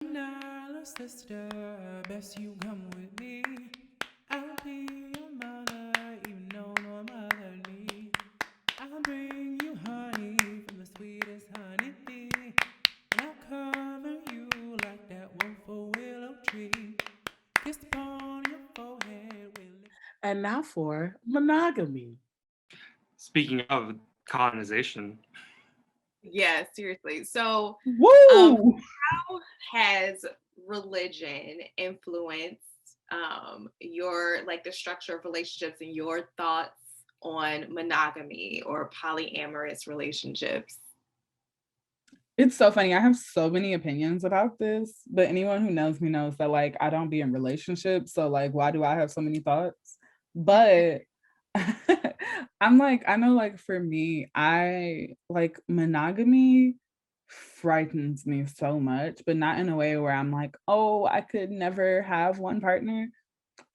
Now, sister, best you come with me. I'll be your mother, even though no motherly. I'll bring you honey from the sweetest honeybee. And I'll cover you like that one for willow tree. Kissed upon your forehead with lips. And now for monogamy. Speaking of colonization, Yeah, seriously. So, Woo! how has religion influenced your like the structure of relationships and your thoughts on monogamy or polyamorous relationships? It's so funny. I have so many opinions about this, but anyone who knows me knows that like I don't be in relationships. So like why do I have so many thoughts? But I'm like, I know like for me, I like monogamy frightens me so much, but not in a way where I'm like, oh, I could never have one partner.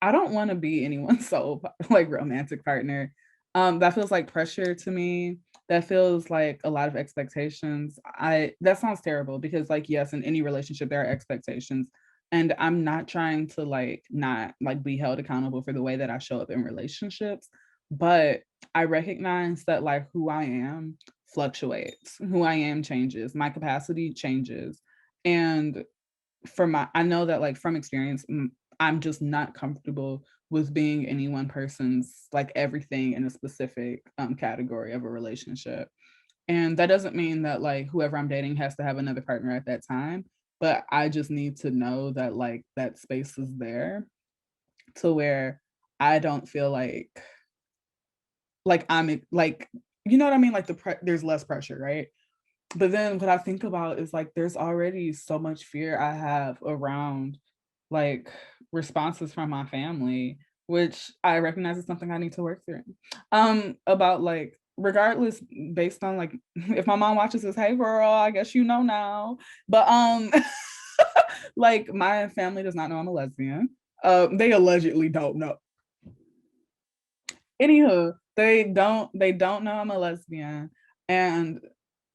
I don't want to be anyone's sole like romantic partner. That feels like pressure to me. That feels like a lot of expectations. I That sounds terrible because like yes, in any relationship there are expectations. And I'm not trying to like not like be held accountable for the way that I show up in relationships, but I recognize that like who I am fluctuates. Who I am changes. My capacity changes. And I know that like from experience, I'm just not comfortable with being any one person's like everything in a specific category of a relationship. And that doesn't mean that like whoever I'm dating has to have another partner at that time, but I just need to know that like that space is there to where I don't feel like I'm like, you know what I mean, like there's less pressure, right? But then what I think about is like there's already so much fear I have around like responses from my family, which I recognize is something I need to work through. About like regardless, based on like if my mom watches this, hey girl, I guess you know now. But like my family does not know I'm a lesbian. They allegedly don't know. Anywho, they don't know I'm a lesbian. And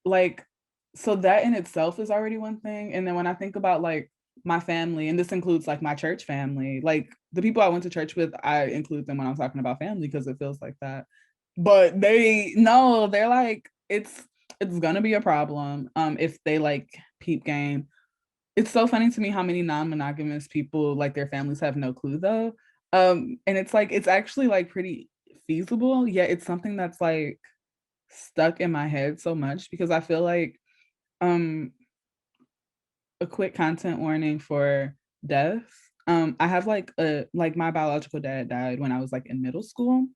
like so that in itself is already one thing. And then when I think about like my family, and this includes like my church family, like the people I went to church with, I include them when I'm talking about family because it feels like that. But they no, they're like it's gonna be a problem if they like peep game. It's so funny to me how many non-monogamous people like their families have no clue though. And it's like it's actually like pretty feasible, yet it's something that's like stuck in my head so much because I feel like um a quick content warning for death. I have like my biological dad died when I was like in middle school.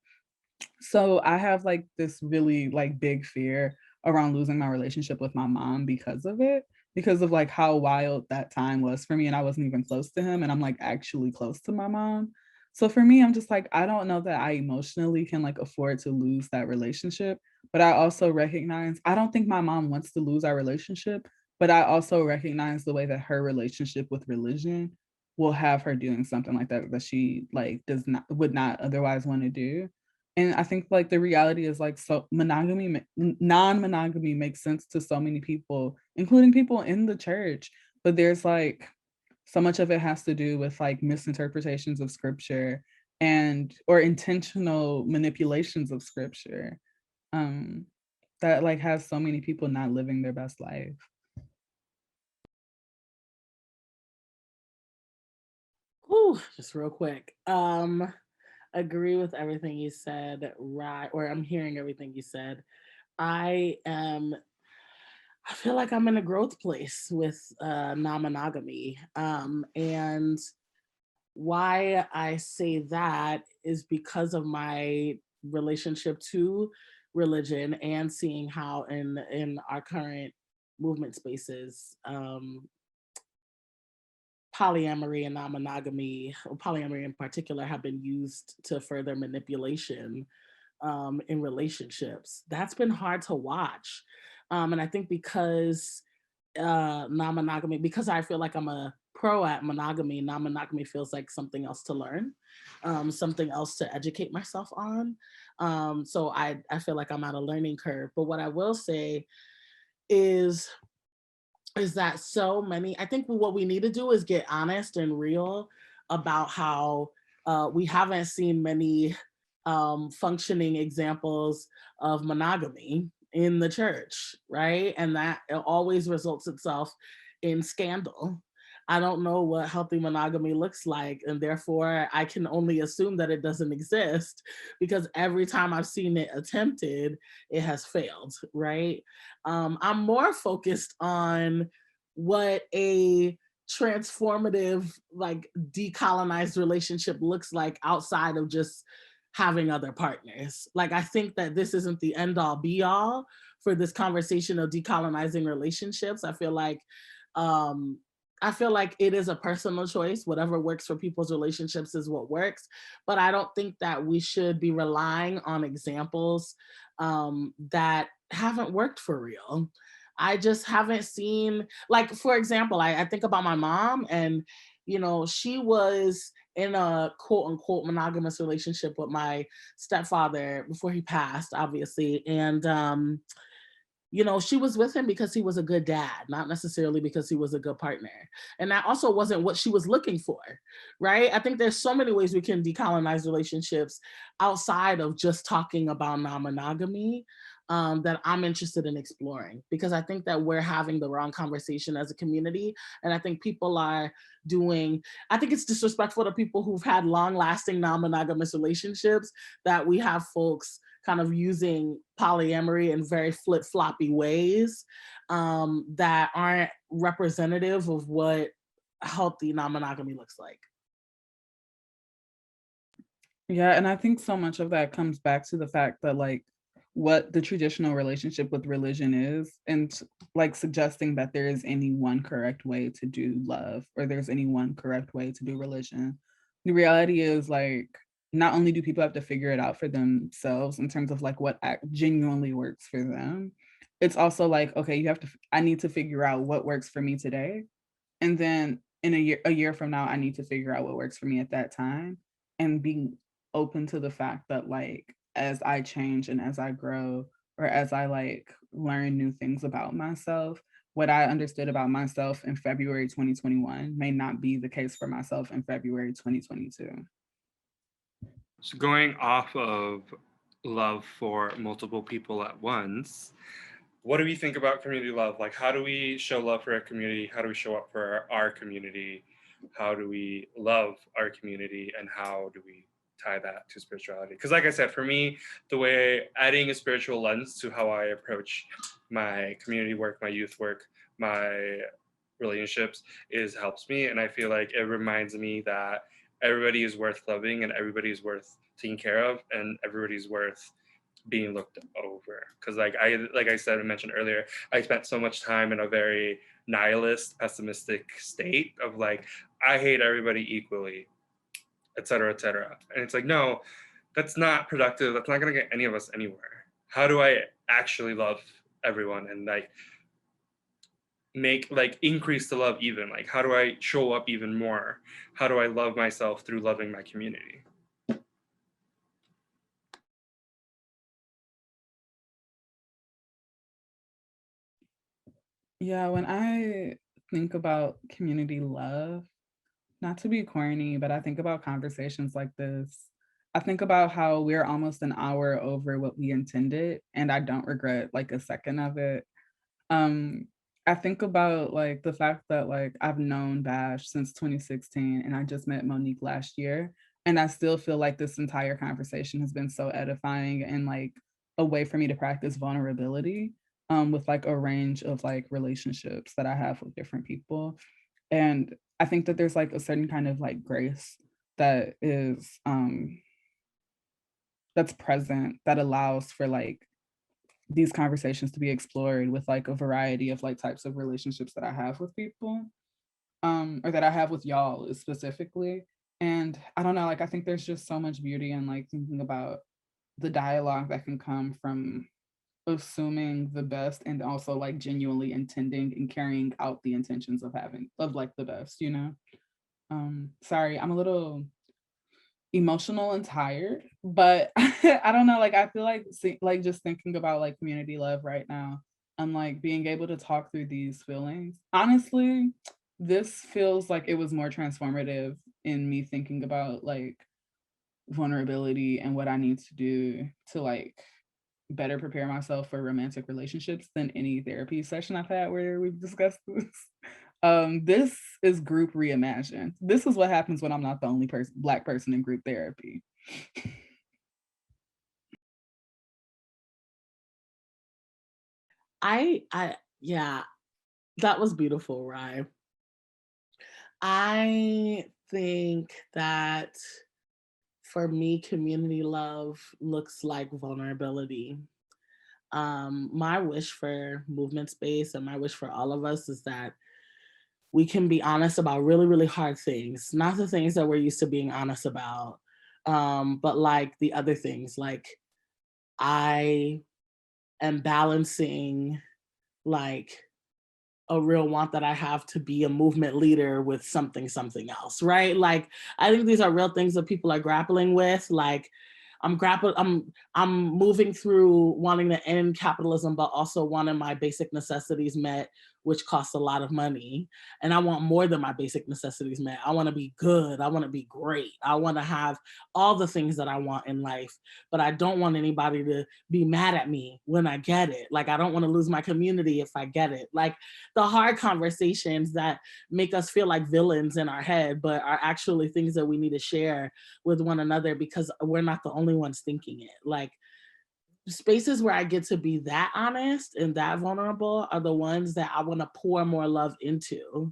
So I have like this really like big fear around losing my relationship with my mom because of it, because of like how wild that time was for me. And I wasn't even close to him. And I'm like actually close to my mom. So for me, I'm just like, I don't know that I emotionally can like afford to lose that relationship. But I also recognize, I don't think my mom wants to lose our relationship. But I also recognize the way that her relationship with religion will have her doing something like that she like does not would not otherwise want to do. And I think like the reality is like so non-monogamy makes sense to so many people, including people in the church. But there's like so much of it has to do with like misinterpretations of scripture and or intentional manipulations of scripture um that like has so many people not living their best life. Whew, just real quick. Agree with everything you said, right? Or I'm hearing everything you said. I am I feel like I'm in a growth place with non-monogamy. And why I say that is because of my relationship to religion and seeing how in our current movement spaces, polyamory and non-monogamy, or polyamory in particular, have been used to further manipulation in relationships. That's been hard to watch. And I think because non-monogamy, because I feel like I'm a pro at monogamy, non-monogamy feels like something else to learn, something else to educate myself on. So I feel like I'm at a learning curve. But what I will say is is that so many, I think what we need to do is get honest and real about how we haven't seen many functioning examples of monogamy in the church, right? And that it always results itself in scandal. I don't know what healthy monogamy looks like, and therefore I can only assume that it doesn't exist because every time I've seen it attempted, it has failed, right? I'm more focused on what a transformative, like decolonized relationship looks like outside of just having other partners. Like, I think that this isn't the end all be all for this conversation of decolonizing relationships. Um, I feel like it is a personal choice. Whatever works for people's relationships is what works. But I don't think that we should be relying on examples that haven't worked for real. I just haven't seen, like, for example, I think about my mom, and, you know, she was in a quote unquote monogamous relationship with my stepfather before he passed, obviously. And, you know, she was with him because he was a good dad, not necessarily because he was a good partner. And that also wasn't what she was looking for, right? I think there's so many ways we can decolonize relationships outside of just talking about non-monogamy, that I'm interested in exploring, because I think that we're having the wrong conversation as a community. And I think people are I think it's disrespectful to people who've had long lasting non-monogamous relationships that we have folks kind of using polyamory in very flip-floppy ways that aren't representative of what healthy non-monogamy looks like. Yeah, and I think so much of that comes back to the fact that, like, what the traditional relationship with religion is, and like suggesting that there is any one correct way to do love, or there's any one correct way to do religion. The reality is, like, not only do people have to figure it out for themselves in terms of like what genuinely works for them, it's also like, okay, I need to figure out what works for me today, and then in a year from now, I need to figure out what works for me at that time, and being open to the fact that, like, as I change and as I grow, or as I like learn new things about myself, what I understood about myself in February 2021 may not be the case for myself in February 2022. So going off of love for multiple people at once, what do we think about community love? Like, how do we show love for our community? How do we show up for our community? How do we love our community? And how do we tie that to spirituality? Because like I said, for me, the way adding a spiritual lens to how I approach my community work, my youth work, my relationships helps me. And I feel like it reminds me that everybody is worth loving, and everybody is worth taking care of, and everybody's worth being looked over. Because like I said and mentioned earlier, I spent so much time in a very nihilist, pessimistic state of like, I hate everybody equally, et cetera, et cetera. And it's like, no, that's not productive. That's not going to get any of us anywhere. How do I actually love everyone and like increase the love even? Like, how do I show up even more? How do I love myself through loving my community? Yeah, when I think about community love, not to be corny, but I think about conversations like this. I think about how we're almost an hour over what we intended, and I don't regret like a second of it. Um, I think about like the fact that like I've known Bash since 2016, and I just met Monique last year. And I still feel like this entire conversation has been so edifying and like a way for me to practice vulnerability with like a range of like relationships that I have with different people. And I think that there's like a certain kind of like grace that is that's present, that allows for like these conversations to be explored with like a variety of like types of relationships that I have with people, or that I have with y'all specifically. And I don't know, like I think there's just so much beauty in like thinking about the dialogue that can come from assuming the best and also like genuinely intending and carrying out the intentions of like the best, you know? Sorry, I'm a little emotional and tired, but I don't know, like I feel like like just thinking about like community love right now and like being able to talk through these feelings. Honestly, this feels like it was more transformative in me thinking about like vulnerability and what I need to do to like better prepare myself for romantic relationships than any therapy session I've had where we've discussed this. This is group reimagined. This is what happens when I'm not the only Black person in group therapy. Yeah, that was beautiful, Rye. I think that for me, community love looks like vulnerability. My wish for movement space and my wish for all of us is that we can be honest about really, really hard things, not the things that we're used to being honest about, but like the other things, like I am balancing like a real want that I have to be a movement leader with something else, right? Like I think these are real things that people are grappling with. Like I'm moving through wanting to end capitalism, but also wanting my basic necessities met, which costs a lot of money. And I want more than my basic necessities met. I want to be good. I want to be great. I want to have all the things that I want in life, but I don't want anybody to be mad at me when I get it. Like I don't want to lose my community if I get it. Like the hard conversations that make us feel like villains in our head, but are actually things that we need to share with one another because we're not the only ones thinking it. Like spaces where I get to be that honest and that vulnerable are the ones that I want to pour more love into.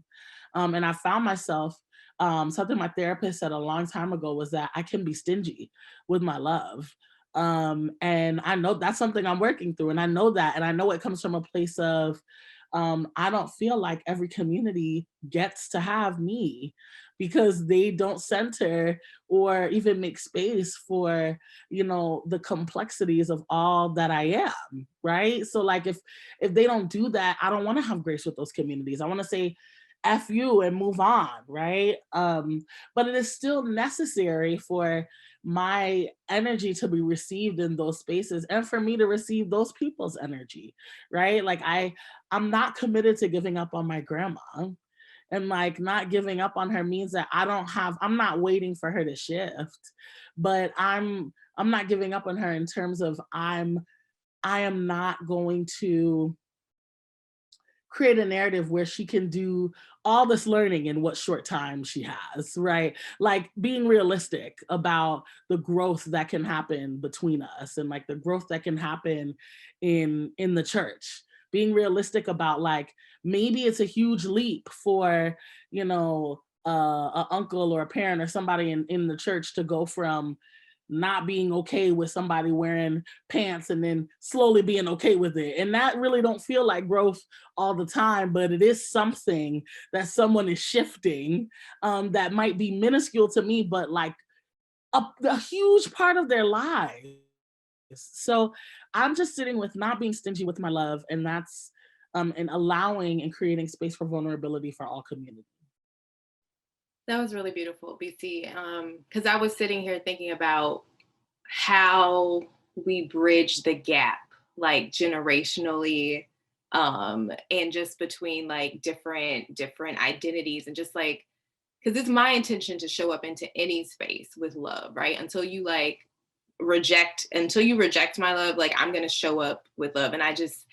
And I found myself, something my therapist said a long time ago was that I can be stingy with my love. And I know that's something I'm working through, and I know that, and I know it comes from a place of, I don't feel like every community gets to have me because they don't center or even make space for, you know, the complexities of all that I am, right? So like if they don't do that, I don't want to have grace with those communities. I want to say F you and move on, right? But it is still necessary for my energy to be received in those spaces and for me to receive those people's energy, right? Like I'm not committed to giving up on my grandma. And like not giving up on her means that I'm not waiting for her to shift, but I'm not giving up on her in terms of I am not going to create a narrative where she can do all this learning in what short time she has, right? Like being realistic about the growth that can happen between us and like the growth that can happen in the church. Being realistic about like, maybe it's a huge leap for, you know, an uncle or a parent or somebody in the church to go from not being okay with somebody wearing pants and then slowly being okay with it. And that really don't feel like growth all the time, but it is something that someone is shifting, that might be minuscule to me, but like a huge part of their lives. So I'm just sitting with not being stingy with my love, and that's and allowing and creating space for vulnerability for all communities. That was really beautiful, BC. Because I was sitting here thinking about how we bridge the gap, like generationally, and just between like different identities, and just like, because it's my intention to show up into any space with love, right? Until you reject my love, like I'm gonna show up with love. And I just,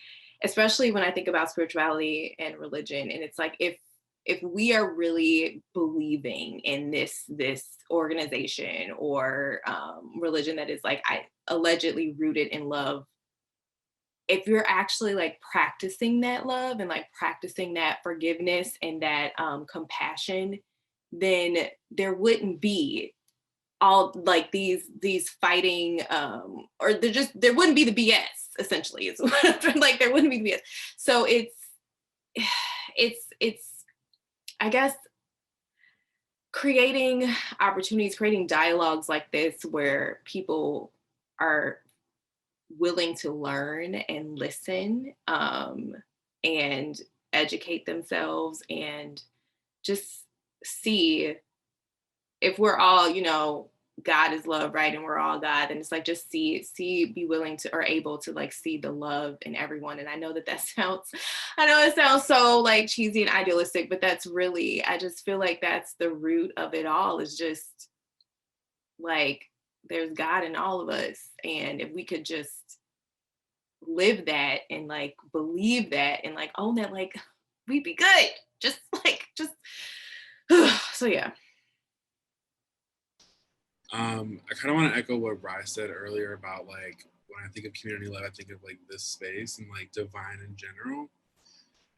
especially when I think about spirituality and religion, and it's like if we are really believing in this organization or religion that is like allegedly rooted in love, if you're actually like practicing that love and like practicing that forgiveness and that compassion, then there wouldn't be all like these fighting, or there wouldn't be the BS, essentially. It's like there wouldn't be the BS. So it's I guess creating opportunities, creating dialogues like this where people are willing to learn and listen, and educate themselves, and just see if we're all, God is love, right? And we're all God. And it's like, just be willing to, or able to like see the love in everyone. And I know that sounds, I know it sounds so like cheesy and idealistic, but that's really, I just feel like that's the root of it all, is just like, there's God in all of us. And if we could just live that and like believe that and like own that, like we'd be good. Just so yeah. I kind of want to echo what Bri said earlier about like when I think of community love, I think of like this space and like divine in general.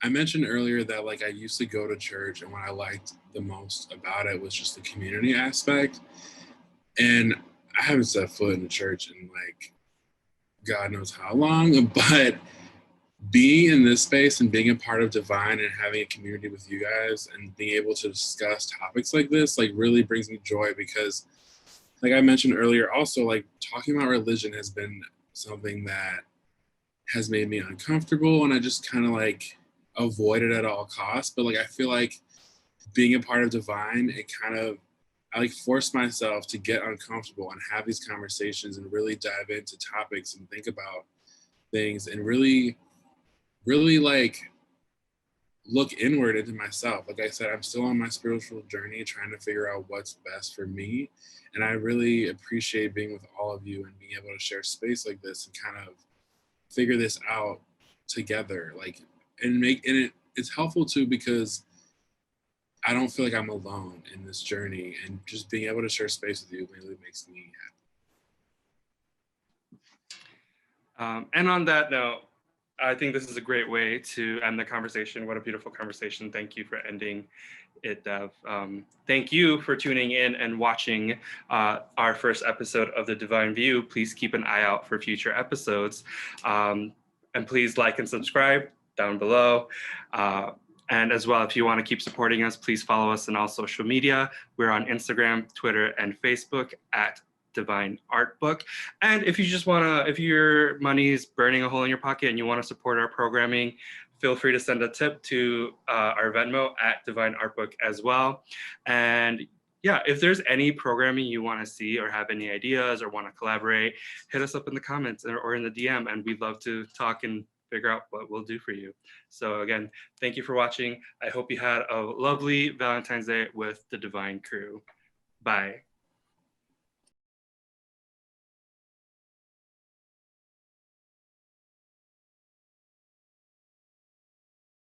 I mentioned earlier that like I used to go to church, and what I liked the most about it was just the community aspect. And I haven't set foot in the church in like God knows how long, but being in this space and being a part of Divine and having a community with you guys and being able to discuss topics like this like really brings me joy, because like I mentioned earlier, also like talking about religion has been something that has made me uncomfortable, and I just kind of like avoid it at all costs. But like I feel like being a part of Divine, it kind of, I like force myself to get uncomfortable and have these conversations and really dive into topics and think about things and really like look inward into myself. Like I said, I'm still on my spiritual journey trying to figure out what's best for me. And I really appreciate being with all of you and being able to share space like this and kind of figure this out together. Like, and it's helpful too, because I don't feel like I'm alone in this journey, and just being able to share space with you really makes me happy. And on that note, I think this is a great way to end the conversation. What a beautiful conversation. Thank you for ending it, Dev. Thank you for tuning in and watching our first episode of The Divine View. Please keep an eye out for future episodes. And please like and subscribe down below. And as well, if you want to keep supporting us, please follow us on all social media. We're on Instagram, Twitter, and Facebook at Divine Art Book. And if you just want to, if your money is burning a hole in your pocket and you want to support our programming, feel free to send a tip to our Venmo at Divine Art Book as well. And yeah, if there's any programming you want to see or have any ideas or want to collaborate, hit us up in the comments or in the DM, and we'd love to talk and figure out what we'll do for you. So again, thank you for watching. I hope you had a lovely Valentine's Day with the Divine crew. Bye.